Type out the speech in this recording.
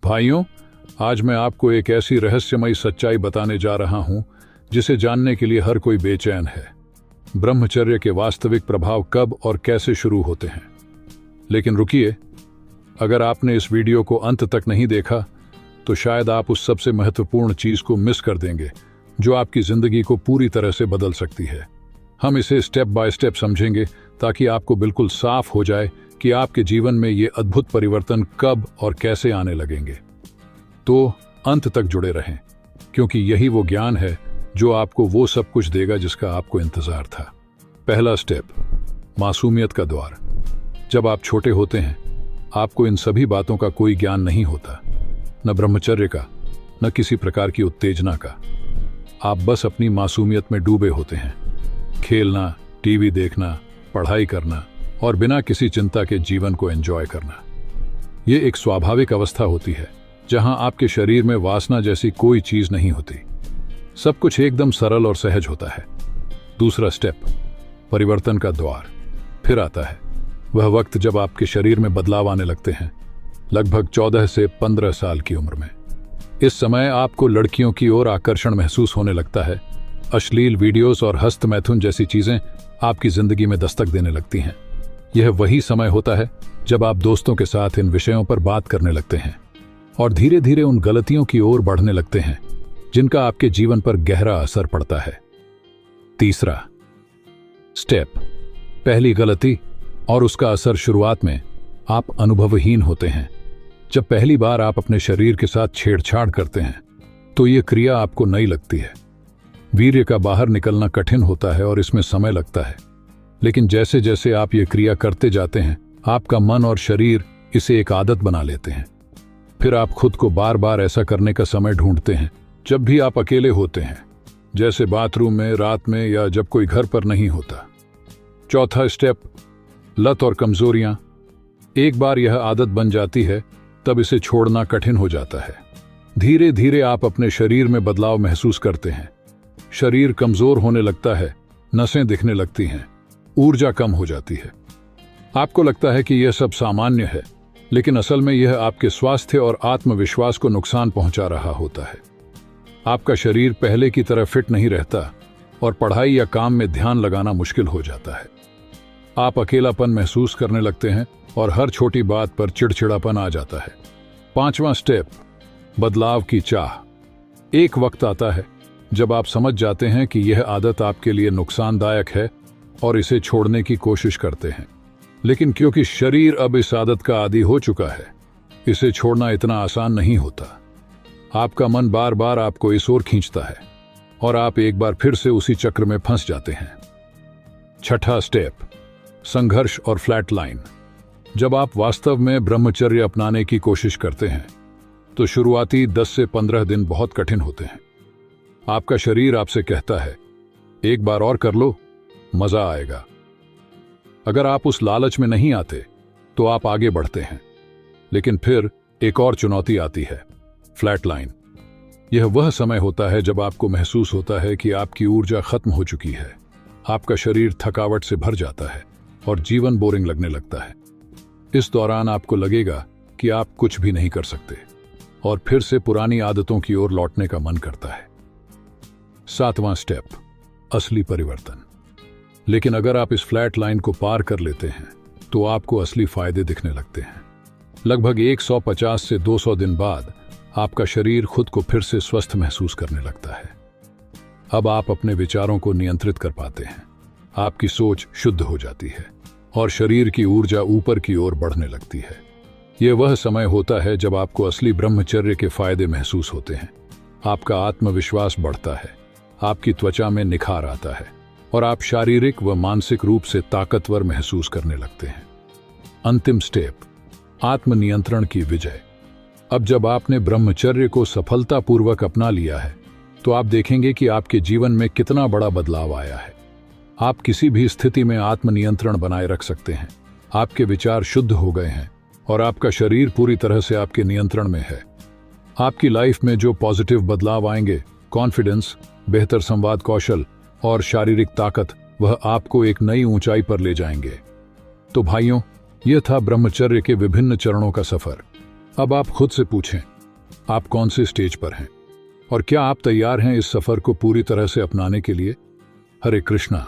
भाइयों, आज मैं आपको एक ऐसी रहस्यमयी सच्चाई बताने जा रहा हूं जिसे जानने के लिए हर कोई बेचैन है। ब्रह्मचर्य के वास्तविक प्रभाव कब और कैसे शुरू होते हैं। लेकिन रुकिए, अगर आपने इस वीडियो को अंत तक नहीं देखा तो शायद आप उस सबसे महत्वपूर्ण चीज को मिस कर देंगे जो आपकी जिंदगी को पूरी तरह से बदल सकती है। हम इसे स्टेप बाय स्टेप समझेंगे ताकि आपको बिल्कुल साफ हो जाए कि आपके जीवन में ये अद्भुत परिवर्तन कब और कैसे आने लगेंगे। तो अंत तक जुड़े रहें, क्योंकि यही वो ज्ञान है जो आपको वो सब कुछ देगा जिसका आपको इंतजार था। पहला स्टेप, मासूमियत का द्वार। जब आप छोटे होते हैं, आपको इन सभी बातों का कोई ज्ञान नहीं होता, न ब्रह्मचर्य का, न किसी प्रकार की उत्तेजना का। आप बस अपनी मासूमियत में डूबे होते हैं। खेलना, टीवी देखना, पढ़ाई करना और बिना किसी चिंता के जीवन को एंजॉय करना। ये एक स्वाभाविक अवस्था होती है जहां आपके शरीर में वासना जैसी कोई चीज नहीं होती। सब कुछ एकदम सरल और सहज होता है। दूसरा स्टेप, परिवर्तन का द्वार फिर आता है। वह वक्त जब आपके शरीर में बदलाव आने लगते हैं, लगभग 14 से 15 साल की उम्र में। इस समय आपको लड़कियों की ओर आकर्षण महसूस होने लगता है। अश्लील वीडियोस और हस्त मैथुन जैसी चीजें आपकी जिंदगी में दस्तक देने लगती हैं। यह वही समय होता है जब आप दोस्तों के साथ इन विषयों पर बात करने लगते हैं और धीरे धीरे उन गलतियों की ओर बढ़ने लगते हैं जिनका आपके जीवन पर गहरा असर पड़ता है। तीसरा स्टेप, पहली गलती और उसका असर। शुरुआत में आप अनुभवहीन होते हैं। जब पहली बार आप अपने शरीर के साथ छेड़छाड़ करते हैं तो यह क्रिया आपको नई लगती है। वीर्य का बाहर निकलना कठिन होता है और इसमें समय लगता है। लेकिन जैसे जैसे आप ये क्रिया करते जाते हैं, आपका मन और शरीर इसे एक आदत बना लेते हैं। फिर आप खुद को बार बार ऐसा करने का समय ढूंढते हैं जब भी आप अकेले होते हैं, जैसे बाथरूम में, रात में या जब कोई घर पर नहीं होता। चौथा स्टेप, लत और कमजोरियां। एक बार यह आदत बन जाती है तब इसे छोड़ना कठिन हो जाता है। धीरे धीरे आप अपने शरीर में बदलाव महसूस करते हैं। शरीर कमजोर होने लगता है, नसें दिखने लगती हैं, ऊर्जा कम हो जाती है। आपको लगता है कि यह सब सामान्य है, लेकिन असल में यह आपके स्वास्थ्य और आत्मविश्वास को नुकसान पहुंचा रहा होता है। आपका शरीर पहले की तरह फिट नहीं रहता और पढ़ाई या काम में ध्यान लगाना मुश्किल हो जाता है। आप अकेलापन महसूस करने लगते हैं और हर छोटी बात पर चिड़चिड़ापन आ जाता है। पांचवां स्टेप, बदलाव की चाह। एक वक्त आता है जब आप समझ जाते हैं कि यह आदत आपके लिए नुकसानदायक है और इसे छोड़ने की कोशिश करते हैं। लेकिन क्योंकि शरीर अब इस आदत का आदी हो चुका है, इसे छोड़ना इतना आसान नहीं होता। आपका मन बार बार आपको इस ओर खींचता है और आप एक बार फिर से उसी चक्र में फंस जाते हैं। छठा स्टेप, संघर्ष और फ्लैट लाइन। जब आप वास्तव में ब्रह्मचर्य अपनाने की कोशिश करते हैं तो शुरुआती 10 से 15 दिन बहुत कठिन होते हैं। आपका शरीर आपसे कहता है, एक बार और कर लो, मजा आएगा। अगर आप उस लालच में नहीं आते तो आप आगे बढ़ते हैं। लेकिन फिर एक और चुनौती आती है, फ्लैट लाइन। यह वह समय होता है जब आपको महसूस होता है कि आपकी ऊर्जा खत्म हो चुकी है। आपका शरीर थकावट से भर जाता है और जीवन बोरिंग लगने लगता है। इस दौरान आपको लगेगा कि आप कुछ भी नहीं कर सकते और फिर से पुरानी आदतों की ओर लौटने का मन करता है। सातवां स्टेप, असली परिवर्तन। लेकिन अगर आप इस फ्लैट लाइन को पार कर लेते हैं तो आपको असली फायदे दिखने लगते हैं। लगभग 150 से 200 दिन बाद आपका शरीर खुद को फिर से स्वस्थ महसूस करने लगता है। अब आप अपने विचारों को नियंत्रित कर पाते हैं, आपकी सोच शुद्ध हो जाती है और शरीर की ऊर्जा ऊपर की ओर बढ़ने लगती है। यह वह समय होता है जब आपको असली ब्रह्मचर्य के फायदे महसूस होते हैं। आपका आत्मविश्वास बढ़ता है, आपकी त्वचा में निखार आता है और आप शारीरिक व मानसिक रूप से ताकतवर महसूस करने लगते हैं। अंतिम स्टेप, आत्मनियंत्रण की विजय। अब जब आपने ब्रह्मचर्य को सफलतापूर्वक अपना लिया है तो आप देखेंगे कि आपके जीवन में कितना बड़ा बदलाव आया है। आप किसी भी स्थिति में आत्मनियंत्रण बनाए रख सकते हैं। आपके विचार शुद्ध हो गए हैं और आपका शरीर पूरी तरह से आपके नियंत्रण में है। आपकी लाइफ में जो पॉजिटिव बदलाव आएंगे, कॉन्फिडेंस, बेहतर संवाद कौशल और शारीरिक ताकत, वह आपको एक नई ऊंचाई पर ले जाएंगे। तो भाइयों, यह था ब्रह्मचर्य के विभिन्न चरणों का सफर। अब आप खुद से पूछें, आप कौन से स्टेज पर हैं और क्या आप तैयार हैं इस सफर को पूरी तरह से अपनाने के लिए? हरे कृष्णा।